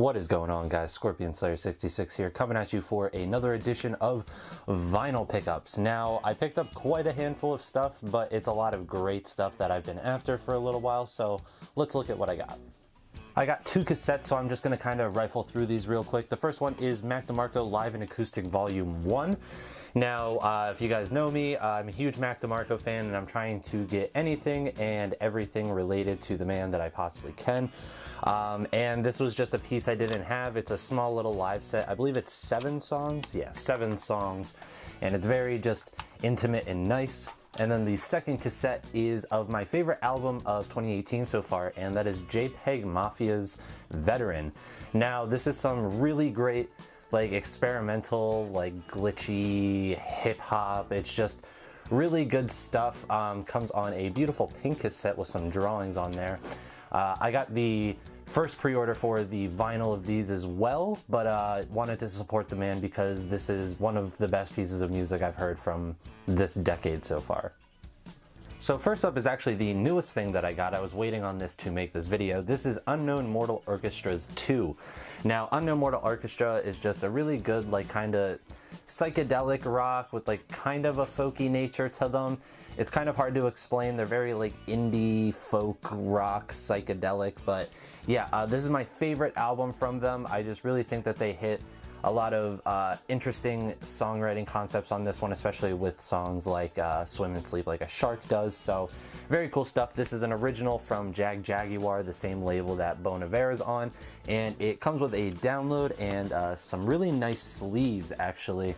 What is going on, guys? ScorpionSlayer66 here, coming at you for another edition of vinyl pickups. Now, I picked up quite a handful of stuff, but it's a lot of great stuff that I've been after for a little while, so let's look at what I got. I got two cassettes, so I'm just going to kind of rifle through these real quick. The first one is Mac DeMarco Live and Acoustic Volume 1. Now, if you guys know me, I'm a huge Mac DeMarco fan, and I'm trying to get anything and everything related to the man that I possibly can. And this was just a piece I didn't have. It's a small little live set. I believe it's 7 songs. Yeah, 7 songs. And it's very just intimate and nice. And then the second cassette is of my favorite album of 2018 so far, and that is JPEG Mafia's Veteran. Now, this is some really great, like, experimental, like, glitchy hip-hop. It's just really good stuff. Comes on a beautiful pink cassette with some drawings on there. I got the first pre-order for the vinyl of these as well, but wanted to support the man because this is one of the best pieces of music I've heard from this decade so far. So first up is actually the newest thing that I got. I was waiting on this to make this video. This is Unknown Mortal Orchestra's 2. Now, Unknown Mortal Orchestra is just a really good, like, kind of psychedelic rock with, like, kind of a folky nature to them. It's kind of hard to explain. They're very, like, indie folk rock psychedelic, but yeah, this is my favorite album from them. I just really think that they hit a lot of interesting songwriting concepts on this one, especially with songs like Swim and Sleep Like a Shark does. So very cool stuff. This is an original from Jaguar, the same label that Bon Iver's on, and it comes with a download and some really nice sleeves, actually.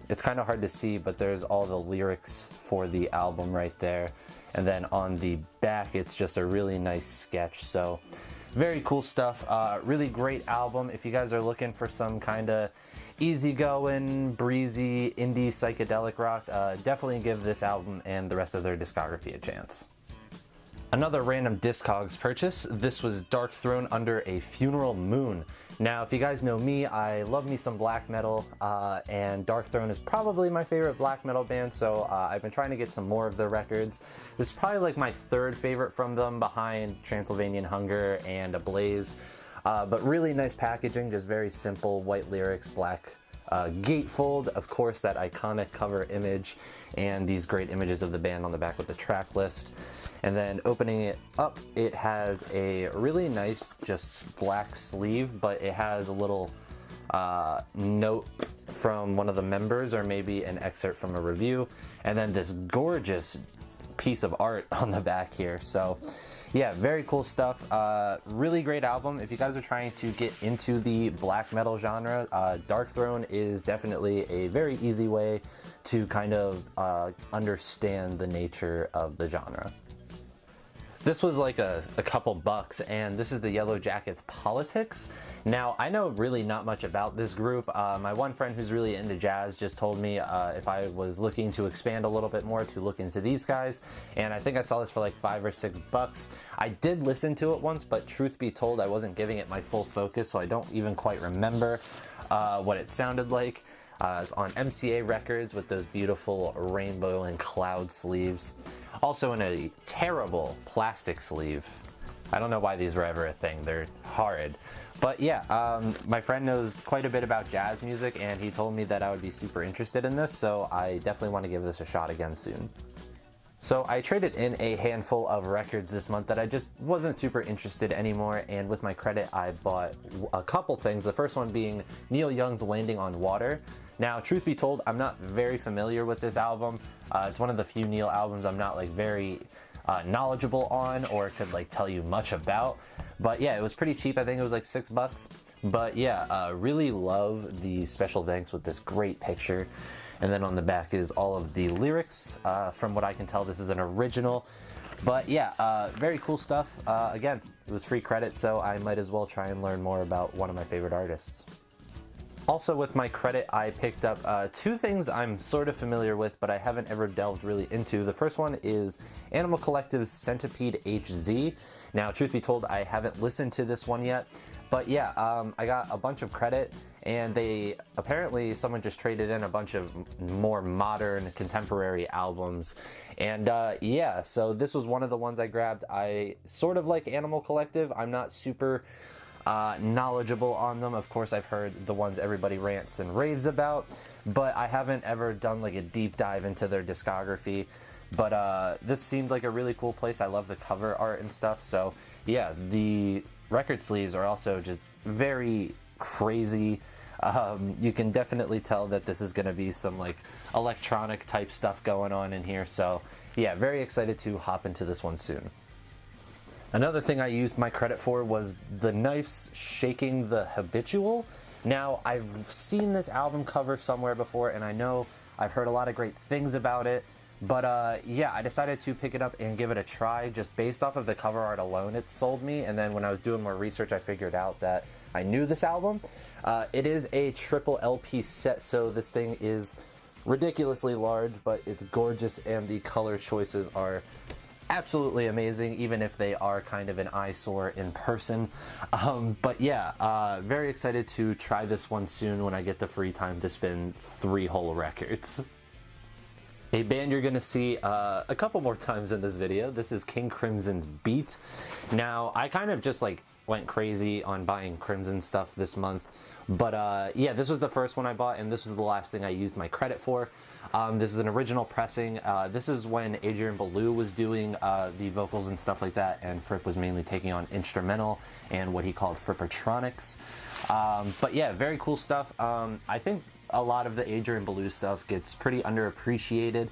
It's kind of hard to see, but there's all the lyrics for the album right there. And then on the back, it's just a really nice sketch. So very cool stuff. Really great album. If you guys are looking for some kind of easygoing, breezy, indie psychedelic rock, definitely give this album and the rest of their discography a chance. Another random Discogs purchase. This was Dark Throne Under a Funeral Moon. Now, if you guys know me, I love me some black metal, and Dark Throne is probably my favorite black metal band, so I've been trying to get some more of their records. This is probably like my third favorite from them, behind Transylvanian Hunger and Ablaze. But really nice packaging, just very simple, white lyrics, black gatefold, of course, that iconic cover image, and these great images of the band on the back with the track list. And then opening it up, it has a really nice just black sleeve, but it has a little note from one of the members, or maybe an excerpt from a review, and then this gorgeous piece of art on the back here. So yeah, very cool stuff. Really great album. If you guys are trying to get into the black metal genre, Dark Throne is definitely a very easy way to kind of understand the nature of the genre. This was like a couple bucks, and this is the Yellow Jackets Politics. Now, I know really not much about this group. My one friend who's really into jazz just told me if I was looking to expand a little bit more to look into these guys, and I think I saw this for like $5 or $6. I did listen to it once, but truth be told, I wasn't giving it my full focus, so I don't even quite remember what it sounded like. It's on MCA Records with those beautiful rainbow and cloud sleeves. Also in a terrible plastic sleeve. I don't know why these were ever a thing. They're horrid. But yeah, my friend knows quite a bit about jazz music, and he told me that I would be super interested in this, so I definitely want to give this a shot again soon. So I traded in a handful of records this month that I just wasn't super interested anymore, and with my credit I bought a couple things. The first one being Neil Young's Landing on Water. Now, truth be told, I'm not very familiar with this album. It's one of the few Neil albums I'm not like very knowledgeable on, or could like tell you much about. But yeah, it was pretty cheap. I think it was like $6. But yeah, really love the special thanks with this great picture. And then on the back is all of the lyrics. From what I can tell, this is an original. But yeah, very cool stuff. Again, it was free credit, so I might as well try and learn more about one of my favorite artists. Also, with my credit, I picked up two things I'm sort of familiar with, but I haven't ever delved really into. The first one is Animal Collective's Centipede HZ. Now, truth be told, I haven't listened to this one yet, but yeah, I got a bunch of credit, and apparently someone just traded in a bunch of more modern, contemporary albums, and yeah, so this was one of the ones I grabbed. I sort of like Animal Collective. I'm not super knowledgeable on them. Of course, I've heard the ones everybody rants and raves about, but I haven't ever done like a deep dive into their discography. But this seemed like a really cool place. I love the cover art and stuff. So yeah, the record sleeves are also just very crazy. You can definitely tell that this is going to be some like electronic type stuff going on in here. So yeah, very excited to hop into this one soon. Another thing I used my credit for was the Knife's Shaking the Habitual. Now, I've seen this album cover somewhere before, and I know I've heard a lot of great things about it, but yeah, I decided to pick it up and give it a try. Just based off of the cover art alone, it sold me, and then when I was doing more research, I figured out that I knew this album. It is a triple LP set, so this thing is ridiculously large, but it's gorgeous, and the color choices are absolutely amazing, even if they are kind of an eyesore in person. But yeah, very excited to try this one soon when I get the free time to spin 3 whole records. A band you're gonna see a couple more times in this video. This is King Crimson's Beat. Now, I kind of just like went crazy on buying Crimson stuff this month, but yeah, this was the first one I bought, and this was the last thing I used my credit for. This is an original pressing. This is when Adrian Belew was doing the vocals and stuff like that, and Fripp was mainly taking on instrumental and what he called Frippertronics. But yeah, very cool stuff. I think a lot of the Adrian Belew stuff gets pretty underappreciated.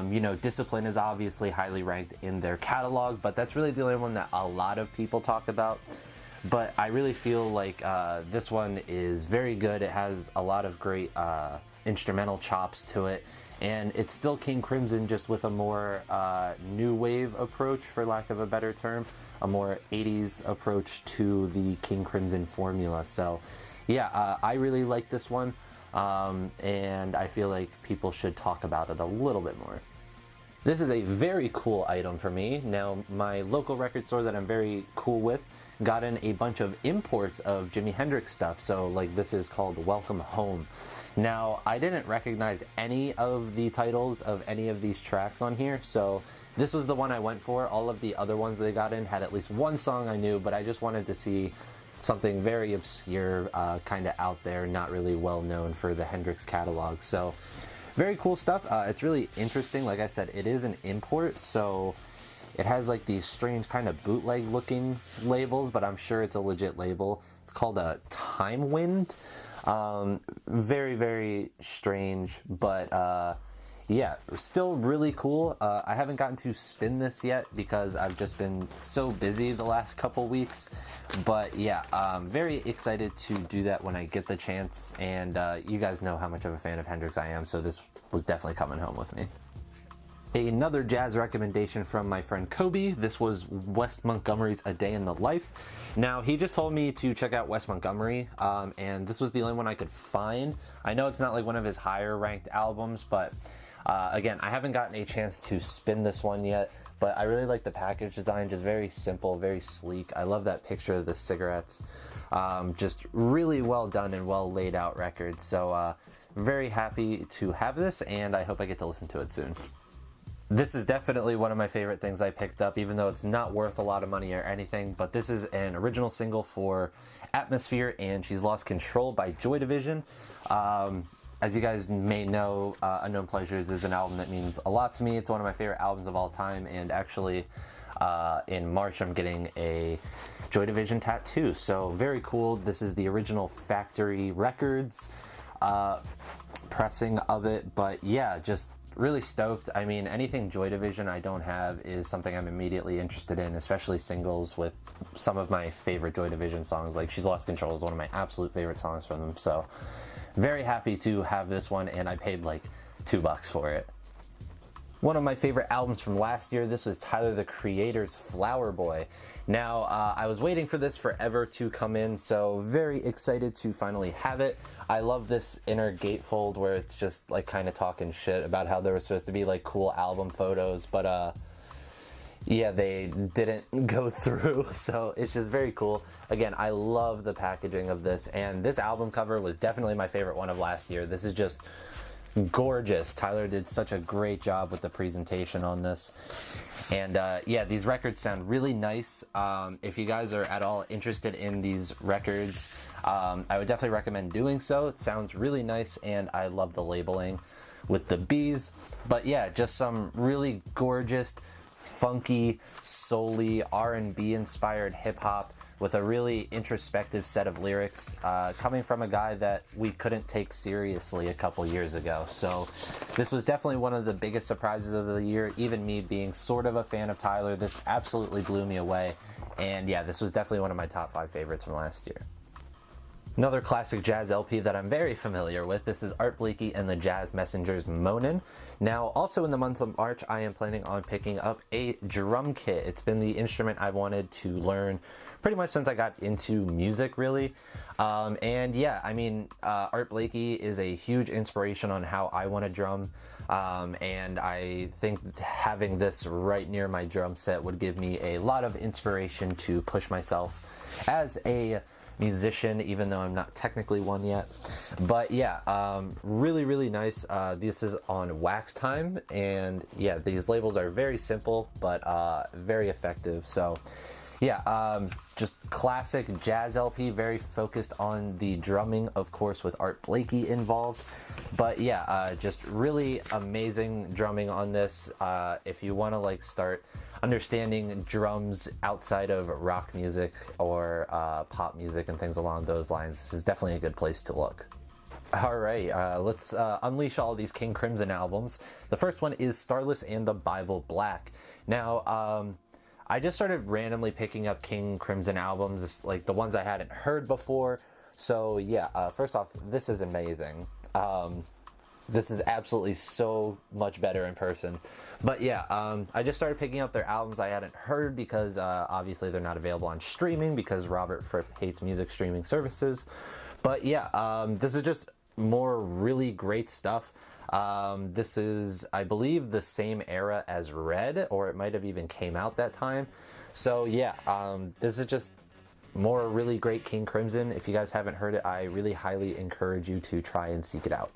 You know, Discipline is obviously highly ranked in their catalog, but that's really the only one that a lot of people talk about. But I really feel like this one is very good. It has a lot of great instrumental chops to it, and it's still King Crimson, just with a more new wave approach, for lack of a better term, a more 80s approach to the King Crimson formula. So yeah, I really like this one, and I feel like people should talk about it a little bit more. This is a very cool item for me. Now, my local record store that I'm very cool with got in a bunch of imports of Jimi Hendrix stuff. So like, this is called Welcome Home. Now, I didn't recognize any of the titles of any of these tracks on here, so this was the one I went for. All of the other ones they got in had at least one song I knew, but I just wanted to see something very obscure, kind of out there, not really well known for the Hendrix catalog. So very cool stuff. It's really interesting. Like I said, it is an import, so it has like these strange kind of bootleg looking labels, but I'm sure it's a legit label. It's called a Time Wind. Very, very strange, but yeah, still really cool. I haven't gotten to spin this yet because I've just been so busy the last couple weeks, but yeah, very excited to do that when I get the chance, and you guys know how much of a fan of Hendrix I am, so this was definitely coming home with me. Another jazz recommendation from my friend Kobe. This was Wes Montgomery's A Day in the Life. Now, he just told me to check out Wes Montgomery, and this was the only one I could find. I know it's not like one of his higher ranked albums, but again, I haven't gotten a chance to spin this one yet, but I really like the package design, just very simple, very sleek. I love that picture of the cigarettes. Just really well done and well laid out record. So very happy to have this, and I hope I get to listen to it soon. This is definitely one of my favorite things I picked up, even though it's not worth a lot of money or anything, but this is an original single for Atmosphere and She's Lost Control by Joy Division. As you guys may know, Unknown Pleasures is an album that means a lot to me. It's one of my favorite albums of all time, and actually in March I'm getting a Joy Division tattoo, so very cool. This is the original Factory Records pressing of it, but yeah, just really stoked. I mean, anything Joy Division I don't have is something I'm immediately interested in, especially singles with some of my favorite Joy Division songs. Like She's Lost Control is one of my absolute favorite songs from them, so very happy to have this one, and I paid like $2 for it. One of my favorite albums from last year, this was Tyler the Creator's Flower Boy. Now, I was waiting for this forever to come in, so very excited to finally have it. I love this inner gatefold where it's just like kind of talking shit about how there was supposed to be like cool album photos, but yeah, they didn't go through, so it's just very cool. Again, I love the packaging of this, and this album cover was definitely my favorite one of last year. This is just gorgeous. Tyler did such a great job with the presentation on this. And yeah, these records sound really nice. If you guys are at all interested in these records, I would definitely recommend doing so. It sounds really nice, and I love the labeling with the bees. But yeah, just some really gorgeous, funky, soul-y, R&B inspired hip-hop with a really introspective set of lyrics, coming from a guy that we couldn't take seriously a couple years ago. So this was definitely one of the biggest surprises of the year. Even me being sort of a fan of Tyler, this absolutely blew me away. And yeah, this was definitely one of my top 5 favorites from last year. Another classic jazz LP that I'm very familiar with, this is Art Blakey and the Jazz Messengers' Monin'. Now, also in the month of March, I am planning on picking up a drum kit. It's been the instrument I've wanted to learn pretty much since I got into music, really. And yeah, I mean, Art Blakey is a huge inspiration on how I want to drum. And I think having this right near my drum set would give me a lot of inspiration to push myself as a musician, even though I'm not technically one yet. But yeah, really, really nice. This is on Wax Time, and yeah, these labels are very simple, but very effective. So yeah, just classic jazz LP, very focused on the drumming, of course, with Art Blakey involved. But yeah, just really amazing drumming on this. If you want to like start understanding drums outside of rock music or pop music and things along those lines, this is definitely a good place to look. Alright, let's unleash all these King Crimson albums. The first one is Starless and the Bible Black. Now, I just started randomly picking up King Crimson albums, like the ones I hadn't heard before. So yeah, first off, this is amazing. This is absolutely so much better in person. But yeah, I just started picking up their albums I hadn't heard because obviously they're not available on streaming because Robert Fripp hates music streaming services. But yeah, this is just more really great stuff. This is, I believe, the same era as Red, or it might have even came out that time. So yeah, this is just more really great King Crimson. If you guys haven't heard it, I really highly encourage you to try and seek it out.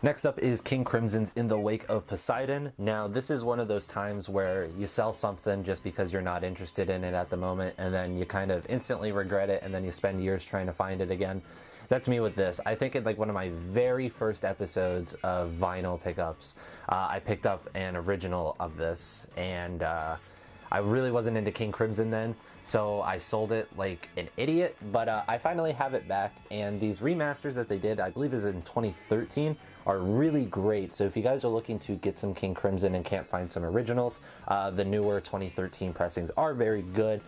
Next up is King Crimson's In the Wake of Poseidon. Now, this is one of those times where you sell something just because you're not interested in it at the moment, and then you kind of instantly regret it, and then you spend years trying to find it again. That's me with this. I think in like one of my very first episodes of vinyl pickups, I picked up an original of this, and I really wasn't into King Crimson then, so I sold it like an idiot, but I finally have it back, and these remasters that they did, I believe is in 2013, are really great. So if you guys are looking to get some King Crimson and can't find some originals, the newer 2013 pressings are very good.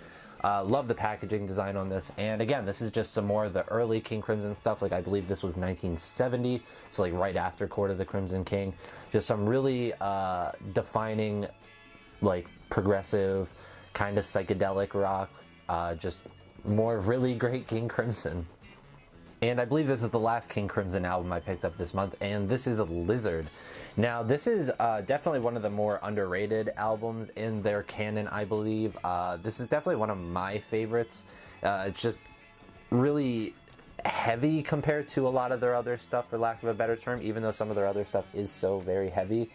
Love the packaging design on this, and again, this is just some more of the early King Crimson stuff. Like I believe this was 1970, so like right after Court of the Crimson King. Just some really defining, like progressive, kind of psychedelic rock. Just more really great King Crimson. And I believe this is the last King Crimson album I picked up this month, and this is Lizard. Now, this is definitely one of the more underrated albums in their canon, I believe. This is definitely one of my favorites. It's just really heavy compared to a lot of their other stuff, for lack of a better term, even though some of their other stuff is so very heavy.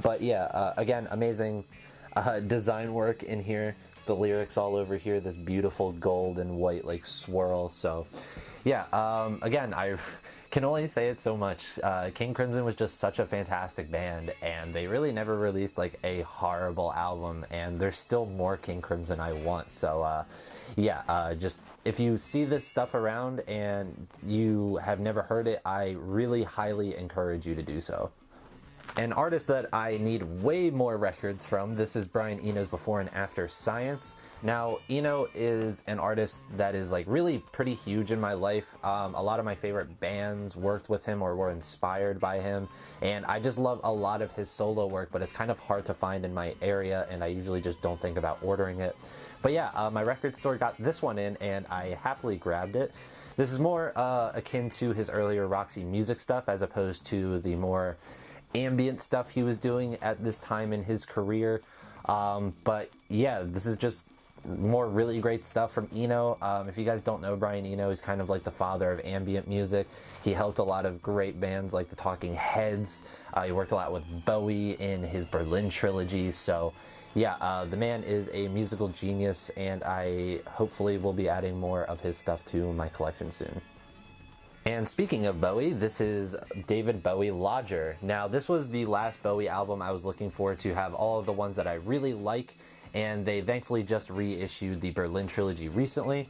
But yeah, again, amazing design work in here. The lyrics all over here, this beautiful gold and white like swirl. So yeah, again, I can only say it so much. King Crimson was just such a fantastic band, and they really never released like a horrible album, and there's still more King Crimson I want. So yeah, just if you see this stuff around and you have never heard it, I really highly encourage you to do so. An artist that I need way more records from, this is Brian Eno's Before and After Science. Now, Eno is an artist that is like really pretty huge in my life. A lot of my favorite bands worked with him or were inspired by him, and I just love a lot of his solo work, but it's kind of hard to find in my area, and I usually just don't think about ordering it. But yeah, my record store got this one in, and I happily grabbed it. This is more akin to his earlier Roxy Music stuff, as opposed to the more ambient stuff he was doing at this time in his career. But yeah, this is just more really great stuff from Eno. If you guys don't know Brian Eno, he's kind of like the father of ambient music. He helped a lot of great bands like the Talking Heads. He worked a lot with Bowie in his Berlin trilogy. So yeah, the man is a musical genius, and I hopefully will be adding more of his stuff to my collection soon. And speaking of Bowie, this is David Bowie Lodger. Now, this was the last Bowie album I was looking for to have all of the ones that I really like, and they thankfully just reissued the Berlin trilogy recently.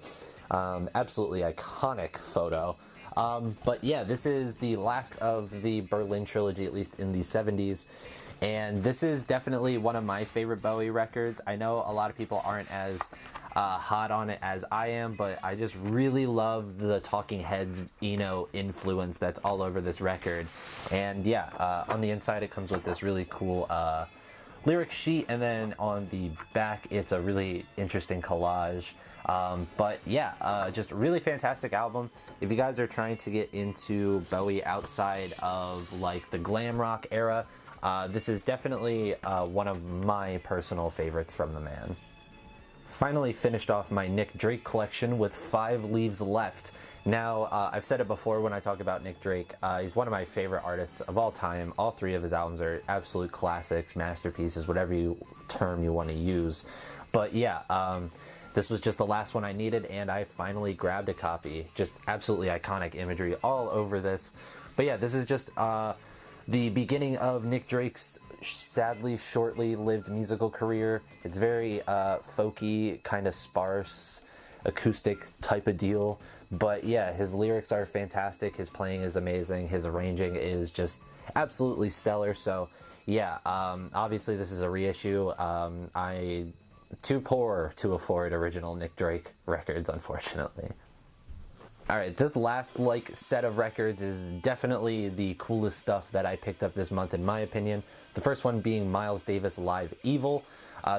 Absolutely iconic photo. But yeah, this is the last of the Berlin trilogy, at least in the 70s. And this is definitely one of my favorite Bowie records. I know a lot of people aren't as hot on it as I am, but I just really love the Talking Heads Eno influence that's all over this record. And yeah, on the inside it comes with this really cool lyric sheet, and then on the back it's a really interesting collage. But yeah, just a really fantastic album. If you guys are trying to get into Bowie outside of like the glam rock era, this is definitely one of my personal favorites from the man. Finally finished off my Nick Drake collection with 5 Leaves Left. Now, I've said it before when I talk about Nick Drake, he's one of my favorite artists of all time. All 3 of his albums are absolute classics, masterpieces, whatever term you want to use. But yeah, this was just the last one I needed, and I finally grabbed a copy. Just absolutely iconic imagery all over this. But yeah, this is just the beginning of Nick Drake's sadly shortly lived musical career. It's very folky, kind of sparse, acoustic type of deal. But yeah, his lyrics are fantastic, his playing is amazing, his arranging is just absolutely stellar. So yeah, obviously this is a reissue. I'm too poor to afford original Nick Drake records, unfortunately. Alright, this last set of records is definitely the coolest stuff that I picked up this month in my opinion. The first one being Miles Davis Live Evil.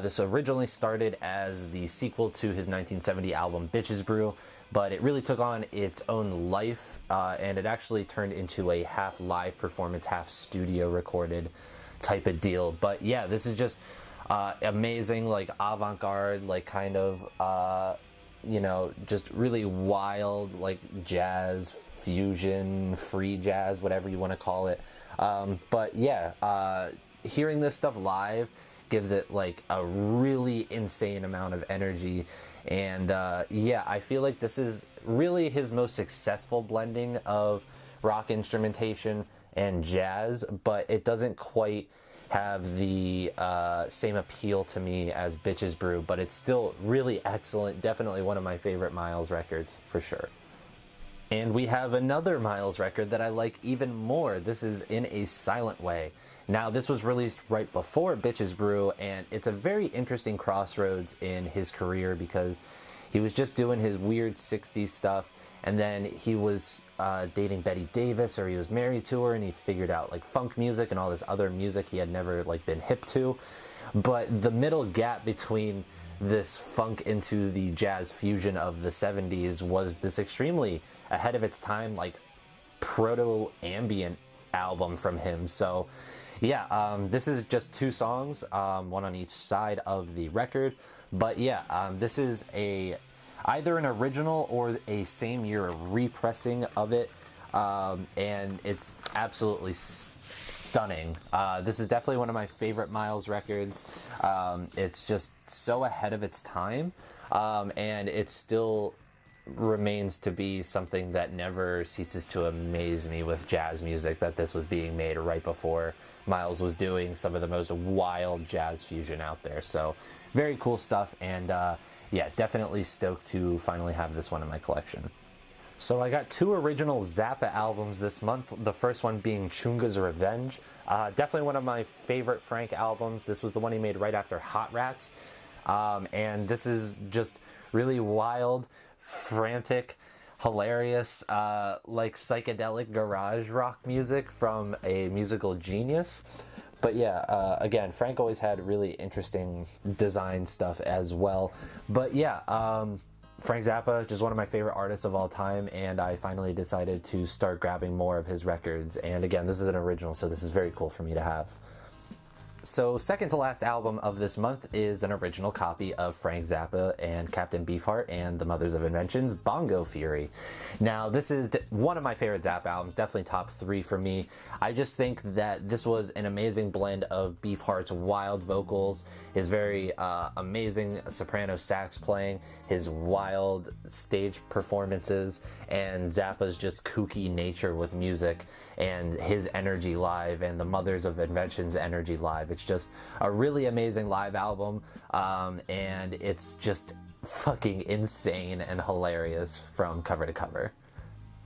This originally started as the sequel to his 1970 album Bitches Brew, but it really took on its own life, and it actually turned into a half live performance, half studio recorded type of deal. But yeah, this is just amazing, avant-garde, kind of you know, just really wild, jazz, fusion, free jazz, whatever you want to call it. But yeah, hearing this stuff live gives it a really insane amount of energy. And yeah, I feel like this is really his most successful blending of rock instrumentation and jazz, but it doesn't quite have the same appeal to me as Bitches Brew, but it's still really excellent. Definitely one of my favorite Miles records for sure. And we have another Miles record that I like even more. This is In a Silent Way. Now, this was released right before Bitches Brew, and it's a very interesting crossroads in his career because he was just doing his weird 60s stuff, and then he was dating Betty Davis, or he was married to her, and he figured out funk music and all this other music he had never been hip to. But the middle gap between this funk into the jazz fusion of the 70s was this extremely ahead of its time, proto-ambient album from him. So yeah, this is just 2 songs, one on each side of the record. But yeah, this is either an original or a same year repressing of it, and it's absolutely stunning. This is definitely one of my favorite Miles records. It's just so ahead of its time, and it still remains to be something that never ceases to amaze me with jazz music, that this was being made right before Miles was doing some of the most wild jazz fusion out there. So very cool stuff, and yeah, definitely stoked to finally have this one in my collection. So I got 2 original Zappa albums this month, the first one being Chunga's Revenge. Definitely one of my favorite Frank albums. This was the one he made right after Hot Rats. And this is just really wild, frantic, hilarious, psychedelic garage rock music from a musical genius. But yeah, again, Frank always had really interesting design stuff as well. But yeah, Frank Zappa, just one of my favorite artists of all time, and I finally decided to start grabbing more of his records. And again, this is an original, so this is very cool for me to have. So second to last album of this month is an original copy of Frank Zappa and Captain Beefheart and the Mothers of Invention's Bongo Fury. Now this is one of my favorite Zappa albums, definitely top 3 for me. I just think that this was an amazing blend of Beefheart's wild vocals, his very amazing soprano sax playing, his wild stage performances, and Zappa's just kooky nature with music, and his energy live, and the Mothers of Invention's energy live. It's just a really amazing live album, and it's just fucking insane and hilarious from cover to cover.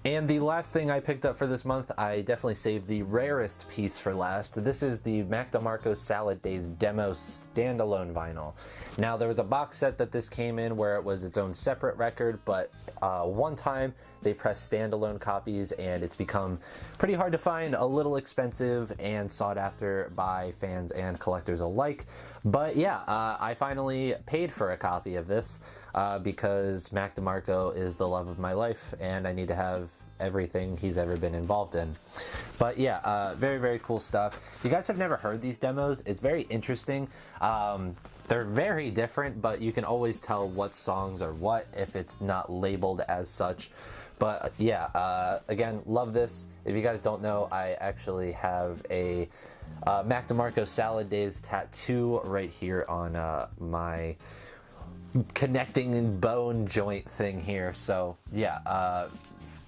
And the last thing I picked up for this month, I definitely saved the rarest piece for last. This is the Mac DeMarco Salad Days demo standalone vinyl. Now there was a box set that this came in where it was its own separate record, but one time they pressed standalone copies and it's become pretty hard to find, a little expensive, and sought after by fans and collectors alike. But yeah, I finally paid for a copy of this because Mac DeMarco is the love of my life and I need to have everything he's ever been involved in. But yeah, very, very cool stuff. If you guys have never heard these demos, it's very interesting. They're very different, but you can always tell what songs are what if it's not labeled as such. But yeah, again, love this. If you guys don't know, I actually have a Mac DeMarco Salad Days tattoo right here on my connecting bone joint thing here. So yeah,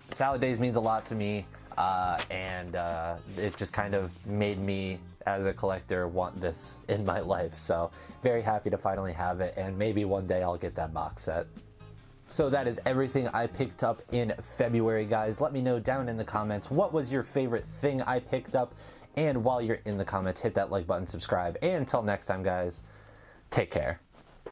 Salad Days means a lot to me, and it just kind of made me, as a collector, want this in my life. So very happy to finally have it, and maybe one day I'll get that box set. So that is everything I picked up in February, guys. Let me know down in the comments what was your favorite thing I picked up, and while you're in the comments, hit that like button, subscribe, and until next time, guys, take care.